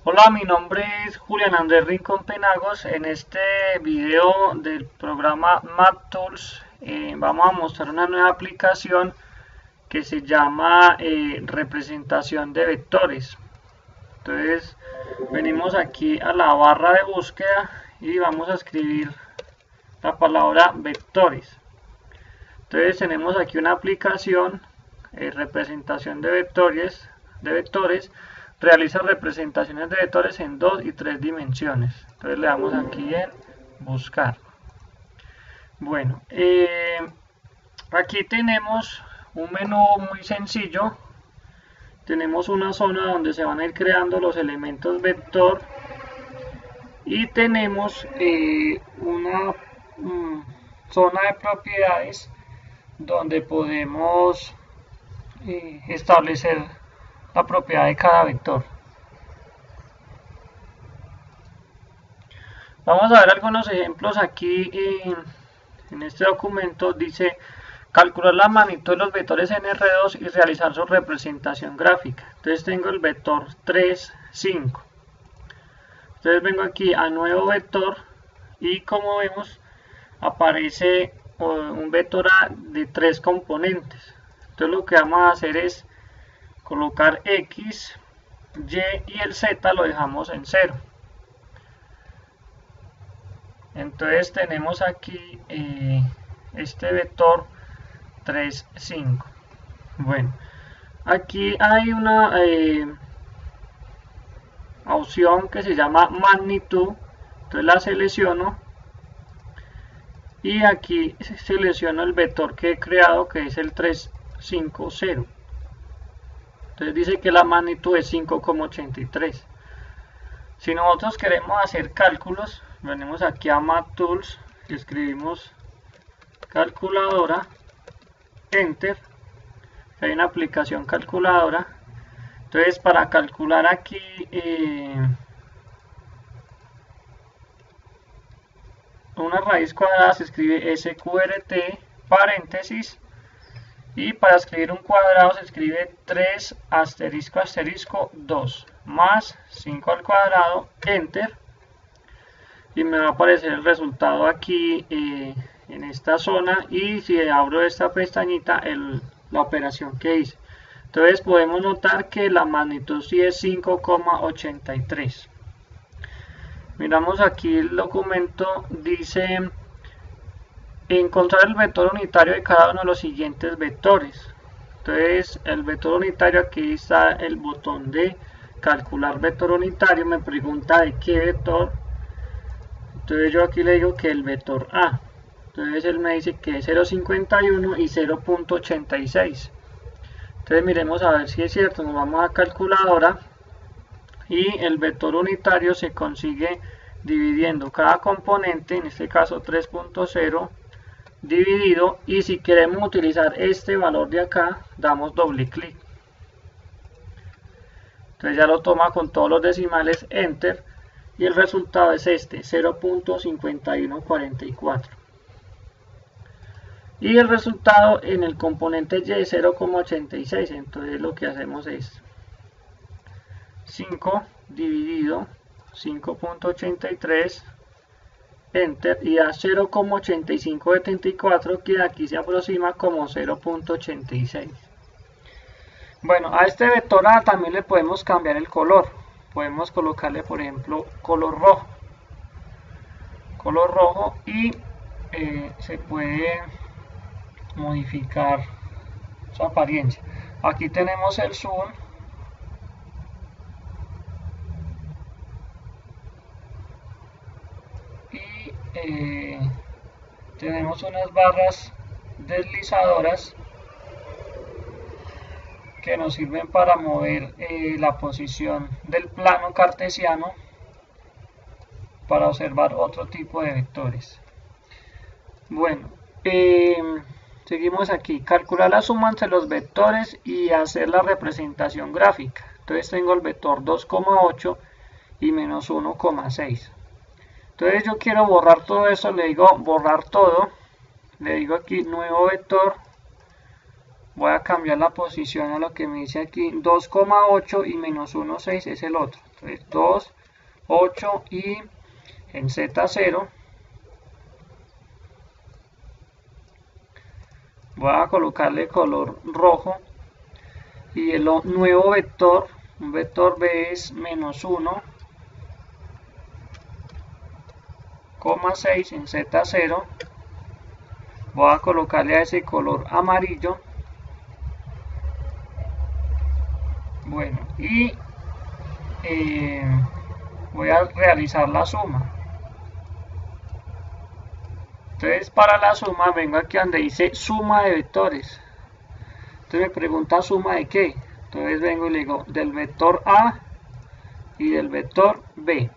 Hola, mi nombre es Julián Andrés Rincón Penagos. En este video del programa MathTools vamos a mostrar una nueva aplicación que se llama representación de vectores. Entonces venimos aquí a la barra de búsqueda y vamos a escribir la palabra vectores. Entonces tenemos aquí una aplicación, representación de vectores, realiza representaciones de vectores en 2 y 3 dimensiones. Entonces le damos aquí en buscar. Bueno, aquí tenemos un menú muy sencillo. Tenemos una zona donde se van a ir creando los elementos vector y tenemos una zona de propiedades donde podemos establecer la propiedad de cada vector. Vamos a ver algunos ejemplos aquí en este documento. Dice calcular la magnitud de los vectores en R2 y realizar su representación gráfica. Entonces tengo el vector 3, 5. Entonces vengo aquí a nuevo vector y como vemos aparece un vector A de 3 componentes. Entonces lo que vamos a hacer es colocar X, Y y el Z lo dejamos en 0. Entonces tenemos aquí este vector 3, 5. Bueno, aquí hay una opción que se llama magnitud. Entonces la selecciono y aquí selecciono el vector que he creado, que es el 3, 5, 0. Entonces dice que la magnitud es 5,83. Si nosotros queremos hacer cálculos, venimos aquí a MathTools y escribimos calculadora, enter. Hay una aplicación calculadora. Entonces para calcular aquí una raíz cuadrada se escribe SQRT, paréntesis, y para escribir un cuadrado se escribe 3 asterisco asterisco 2 más 5 al cuadrado, enter, y me va a aparecer el resultado aquí en esta zona. Y si abro esta pestañita, la operación que hice. Entonces podemos notar que la magnitud sí es 5,83. Miramos aquí el documento, dice encontrar el vector unitario de cada uno de los siguientes vectores. Entonces el vector unitario, aquí está el botón de calcular vector unitario, me pregunta de qué vector. Entonces yo aquí le digo que el vector A. Entonces él me dice que es 0,51 y 0,86. Entonces miremos a ver si es cierto. Nos vamos a calculadora y el vector unitario se consigue dividiendo cada componente, en este caso 3,0 dividido, y si queremos utilizar este valor de acá damos doble clic. Entonces ya lo toma con todos los decimales, enter, y el resultado es este, 0,5144. Y el resultado en el componente Y es 0,86. Entonces lo que hacemos es 5 dividido 5,83, enter, y da 0,8574, que aquí se aproxima como 0,86. Bueno, a este vector A también le podemos cambiar el color. Podemos colocarle, por ejemplo, color rojo, y se puede modificar su apariencia. Aquí tenemos el zoom. Y tenemos unas barras deslizadoras que nos sirven para mover la posición del plano cartesiano para observar otro tipo de vectores. Bueno, seguimos aquí, calcular la suma entre los vectores y hacer la representación gráfica. Entonces tengo el vector 2,8 y menos 1,6. Entonces yo quiero borrar todo eso, le digo borrar todo, le digo aquí nuevo vector, voy a cambiar la posición a lo que me dice aquí, 2,8 y menos 1,6 es el otro. Entonces 2, 8 y en Z0 voy a colocarle color rojo y el nuevo vector, un vector B es menos 1,6 en Z0. Voy a colocarle a ese color amarillo. Bueno, y voy a realizar la suma. Entonces para la suma vengo aquí donde dice suma de vectores. Entonces me pregunta suma de qué. Entonces vengo y le digo del vector A y del vector B.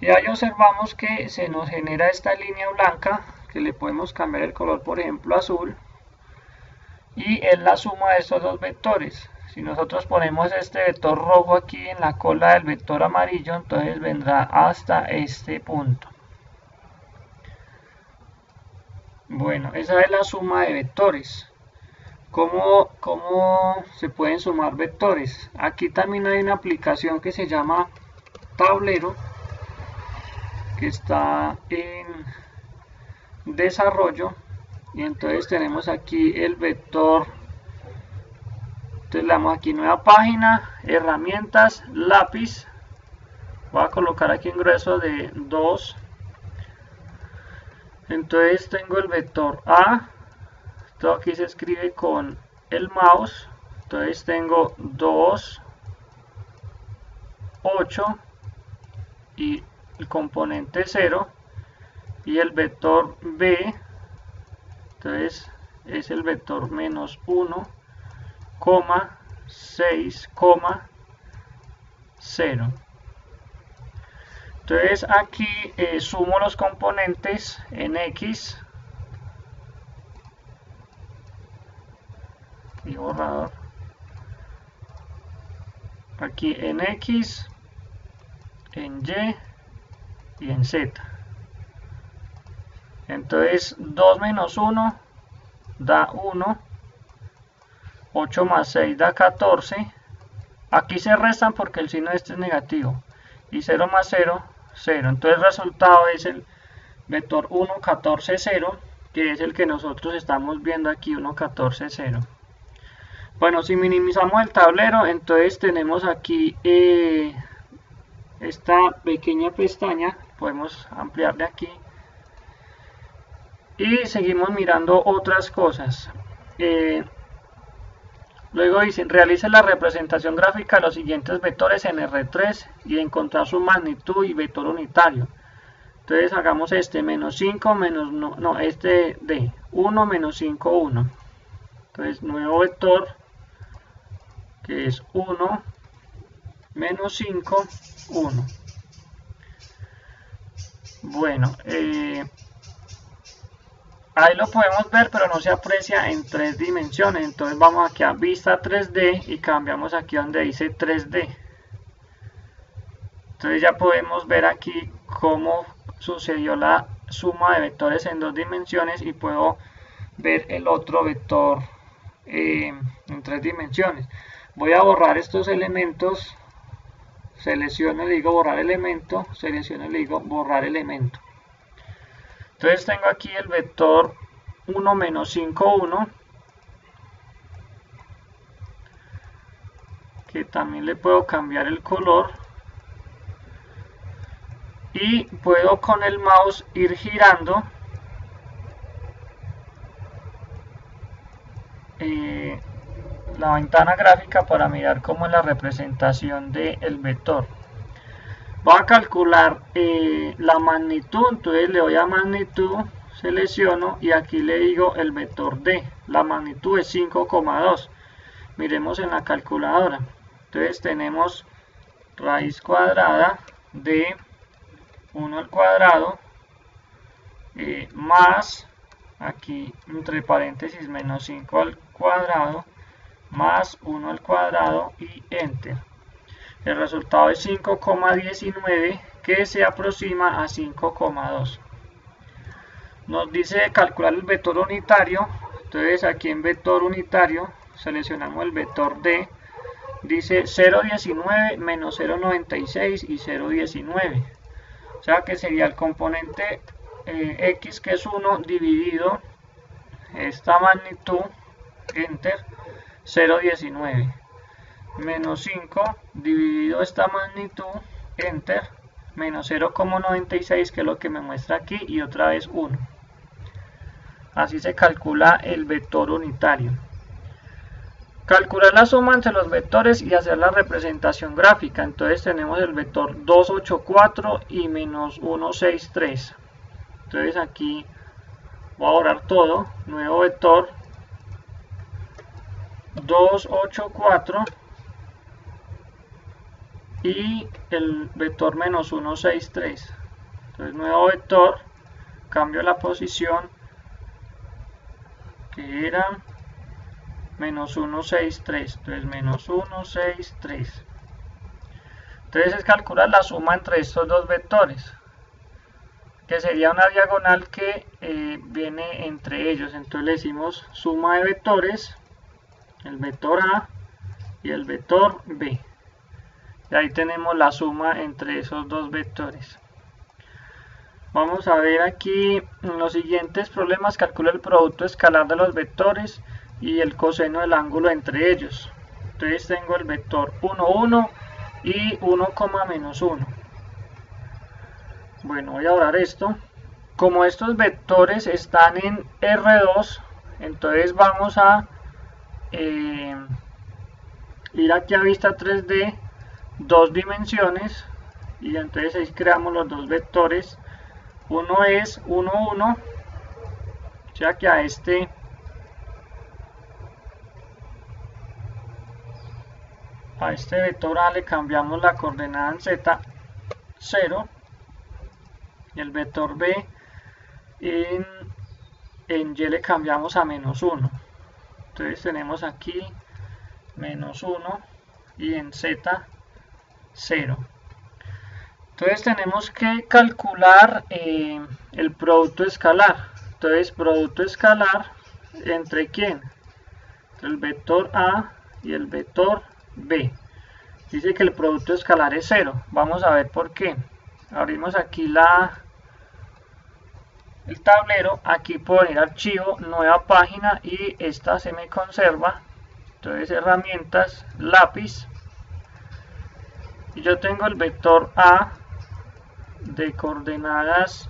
Y ahí observamos que se nos genera esta línea blanca, que le podemos cambiar el color, por ejemplo azul, y es la suma de estos dos vectores. Si nosotros ponemos este vector rojo aquí en la cola del vector amarillo, entonces vendrá hasta este punto. Bueno, esa es la suma de vectores. ¿Cómo se pueden sumar vectores? Aquí también hay una aplicación que se llama Tablero, que está en desarrollo, y entonces tenemos aquí el vector. Entonces le damos aquí nueva página, herramientas, lápiz. Voy a colocar aquí un grueso de 2. Entonces tengo el vector A. Esto aquí se escribe con el mouse. Entonces tengo 2, 8 y el componente 0. Y el vector B, entonces es el vector menos 1, 6, 0. Entonces aquí sumo los componentes en X y borrador. Aquí en X, en Y y en Z. Entonces 2 menos 1 da 1, 8 más 6 da 14. Aquí se restan porque el signo de este es negativo. Y 0 más 0, 0. Entonces el resultado es el vector 1, 14, 0, que es el que nosotros estamos viendo aquí, 1, 14, 0. Bueno, si minimizamos el tablero, entonces tenemos aquí esta pequeña pestaña. Podemos ampliar de aquí. Y seguimos mirando otras cosas. Luego dicen, realice la representación gráfica de los siguientes vectores en R3 y encontrar su magnitud y vector unitario. Entonces hagamos este, menos 5, menos, no, este de 1, menos 5, 1. Entonces nuevo vector, que es 1, menos 5, 1. Bueno, ahí lo podemos ver, pero no se aprecia en 3 dimensiones. Entonces vamos aquí a vista 3D y cambiamos aquí donde dice 3D. Entonces ya podemos ver aquí cómo sucedió la suma de vectores en 2 dimensiones y puedo ver el otro vector en 3 dimensiones. Voy a borrar estos elementos. Selecciono, le digo borrar elemento, selecciono, le digo borrar elemento. Entonces tengo aquí el vector 1 menos 5, 1, que también le puedo cambiar el color, y puedo con el mouse ir girando la ventana gráfica para mirar cómo es la representación del vector. Voy a calcular la magnitud, entonces le doy a magnitud, selecciono y aquí le digo el vector D. La magnitud es 5,2. Miremos en la calculadora. Entonces tenemos raíz cuadrada de 1 al cuadrado más, aquí entre paréntesis, menos 5 al cuadrado más 1 al cuadrado y enter. El resultado es 5,19, que se aproxima a 5,2. Nos dice calcular el vector unitario. Entonces aquí en vector unitario seleccionamos el vector D, dice 0,19 menos 0,96 y 0,19, o sea que sería el componente X, que es 1, dividido esta magnitud, enter, 0,19, menos 5 dividido esta magnitud, enter, menos 0,96, que es lo que me muestra aquí, y otra vez 1. Así se calcula el vector unitario. Calcular la suma entre los vectores y hacer la representación gráfica. Entonces tenemos el vector 284 y menos 163. Entonces aquí voy a borrar todo. Nuevo vector 284 y el vector menos 163. Entonces nuevo vector, cambio la posición, que era menos 163, entonces menos 163. Entonces es calcular la suma entre estos dos vectores, que sería una diagonal que viene entre ellos. Entonces le decimos suma de vectores, el vector A y el vector B, y ahí tenemos la suma entre esos dos vectores. Vamos a ver aquí en los siguientes problemas. Calcula el producto escalar de los vectores y el coseno del ángulo entre ellos. Entonces tengo el vector 1, 1 y 1, menos 1. Bueno, voy a borrar esto. Como estos vectores están en R2, entonces vamos a ir aquí a vista 3D, dos dimensiones, y entonces ahí creamos los dos vectores. Uno es 1, 1, o sea que a este vector A le cambiamos la coordenada en Z, 0, y el vector B en Y le cambiamos a menos 1. Entonces tenemos aquí menos 1 y en Z 0. Entonces tenemos que calcular el producto escalar. Entonces producto escalar entre ¿quién? Entre el vector A y el vector B. Dice que el producto escalar es 0. Vamos a ver por qué. Abrimos aquí el tablero. Aquí puedo ir archivo, nueva página, y esta se me conserva. Entonces herramientas, lápiz. Y yo tengo el vector A de coordenadas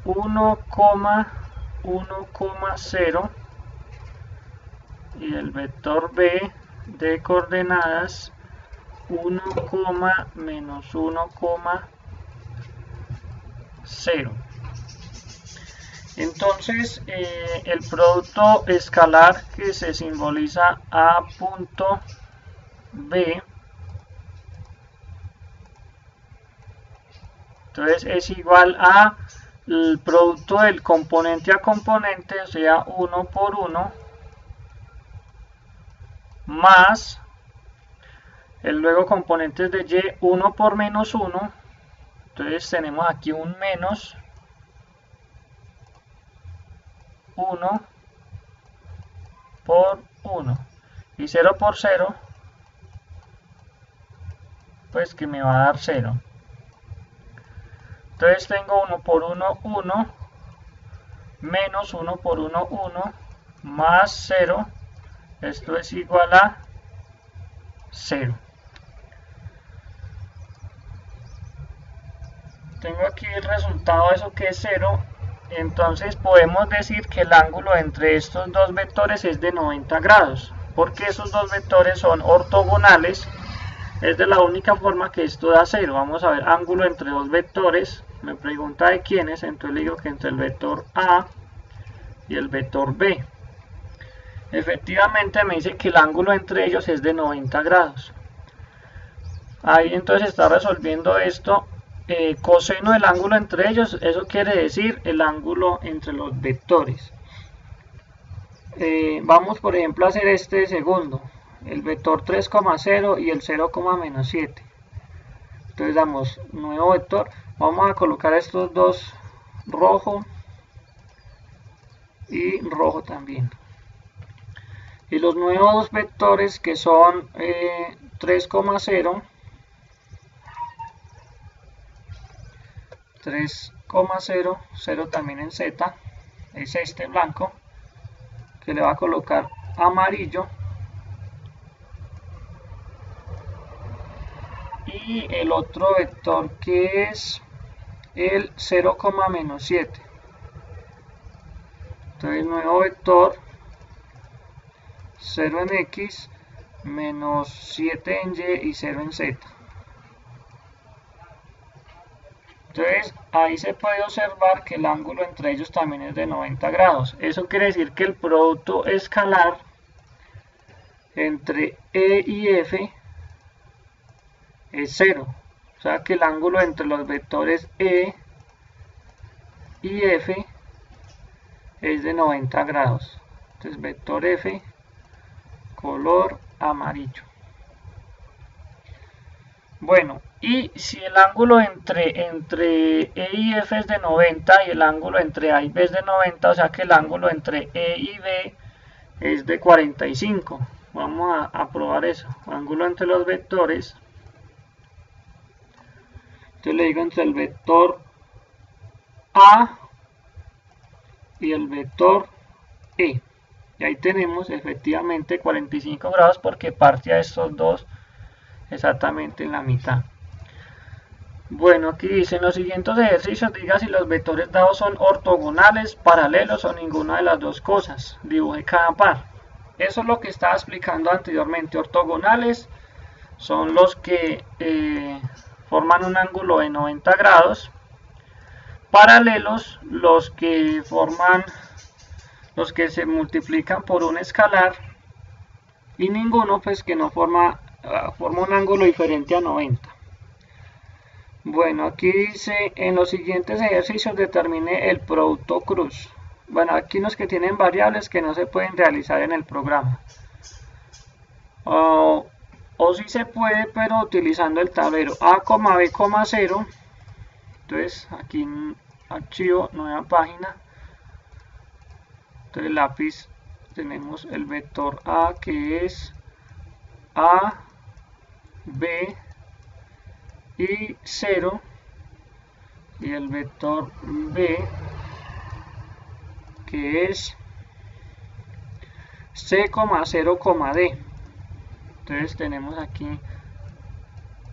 1,1,0 y el vector B de coordenadas 1, menos 1,0. Entonces el producto escalar, que se simboliza A punto B, entonces es igual a el producto del componente a componente, o sea 1 por 1, más el luego componentes de Y, 1 por menos 1. Entonces tenemos aquí un menos 1 por 1 y 0 por 0, pues que me va a dar 0. Entonces tengo 1 por 1, 1, menos 1 por 1, 1, más 0, esto es igual a 0. Tengo aquí el resultado de eso, que es 0. Entonces podemos decir que el ángulo entre estos dos vectores es de 90 grados, porque esos dos vectores son ortogonales. Es de la única forma que esto da 0. Vamos a ver ángulo entre dos vectores. Me pregunta de quiénes, entonces le digo que entre el vector A y el vector B. Efectivamente me dice que el ángulo entre ellos es de 90 grados. Ahí entonces está resolviendo esto. Coseno del ángulo entre ellos, eso quiere decir el ángulo entre los vectores. Vamos por ejemplo a hacer este segundo, el vector 3,0 y el 0,-7. Entonces damos nuevo vector, vamos a colocar estos dos rojo y rojo también. Y los nuevos vectores que son 3,0, 3,0, 0 también en Z, es este blanco, que le va a colocar amarillo. Y el otro vector que es el 0,-7. Entonces nuevo vector 0 en X, menos 7 en Y y 0 en Z. Entonces ahí se puede observar que el ángulo entre ellos también es de 90 grados. Eso quiere decir que el producto escalar entre E y F es 0. O sea que el ángulo entre los vectores E y F es de 90 grados. Entonces vector F, color amarillo. Bueno, y si el ángulo entre E y F es de 90 y el ángulo entre A y B es de 90, o sea que el ángulo entre E y B es de 45. Vamos a probar eso. Ángulo entre los vectores. Entonces le digo entre el vector A y el vector E. Y ahí tenemos efectivamente 45 grados porque parte a estos dos exactamente en la mitad. Bueno, aquí dice en los siguientes ejercicios diga si los vectores dados son ortogonales, paralelos o ninguna de las dos cosas. Dibuje cada par. Eso es lo que estaba explicando anteriormente. Ortogonales son los que forman un ángulo de 90 grados. Paralelos los que se multiplican por un escalar. Y ninguno pues que no forma un ángulo diferente a 90. Bueno, aquí dice en los siguientes ejercicios determine el producto cruz. Bueno, aquí los que tienen variables que no se pueden realizar en el programa. O sí se puede, pero utilizando el tablero A, B, 0. Entonces aquí en archivo, nueva página. Entonces lápiz tenemos el vector A que es A, B y 0 y el vector B que es C, 0, D. Entonces tenemos aquí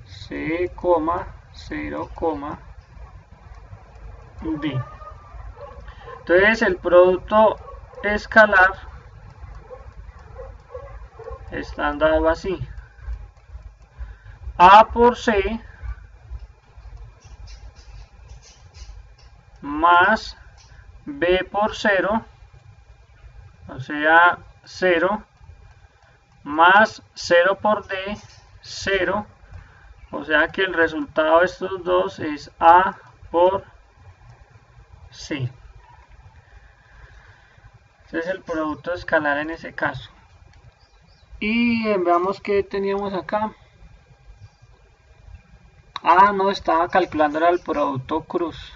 C, 0, D. Entonces el producto escalar está dado así: A por C más B por 0, o sea 0, más 0 por D, 0, o sea que el resultado de estos dos es A por C. Este es el producto escalar en ese caso. Y veamos qué teníamos acá. No, estaba calculando el producto cruz.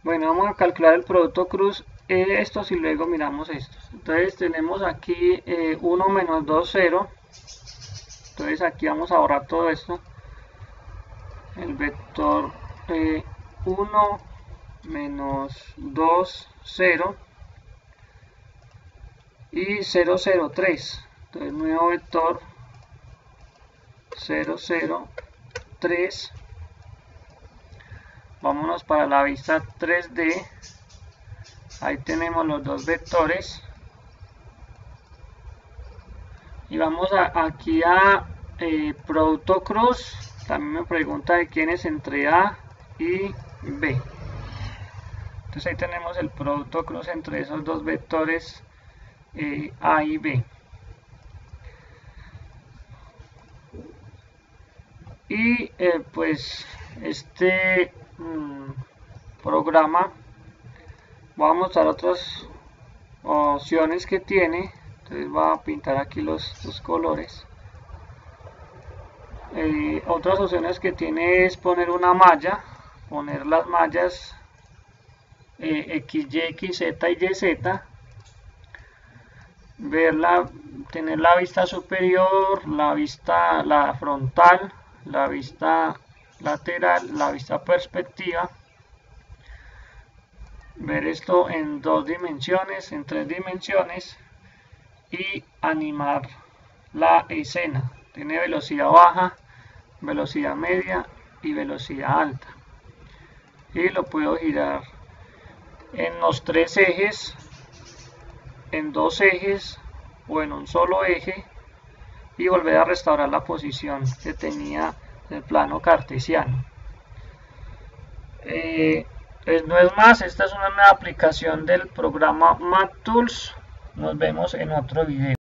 Bueno, vamos a calcular el producto cruz, estos y luego miramos estos. Entonces tenemos aquí 1 menos 2, 0. Entonces aquí vamos a borrar todo esto. El vector 1 menos 2, 0. Y 0, 0, 3. Entonces nuevo vector 0, 0, 3. Vámonos para la vista 3D. Ahí tenemos los dos vectores. Y vamos aquí a producto cruz. También me pregunta de quién es entre A y B. Entonces ahí tenemos el producto cruz entre esos dos vectores A y B. Y pues este programa voy a mostrar otras opciones que tiene. Entonces voy a pintar aquí los colores. Otras opciones que tiene es poner una malla, poner las mallas X, Y, X, Z y Y, Z, tener la vista superior, la frontal, la vista lateral, la vista perspectiva, ver esto en 2 dimensiones, en 3 dimensiones y animar la escena. Tiene velocidad baja, velocidad media y velocidad alta. Y lo puedo girar en los 3 ejes, en 2 ejes o en un solo eje y volver a restaurar la posición que tenía el plano cartesiano. No es más, esta es una nueva aplicación del programa Math Tools. Nos vemos en otro video.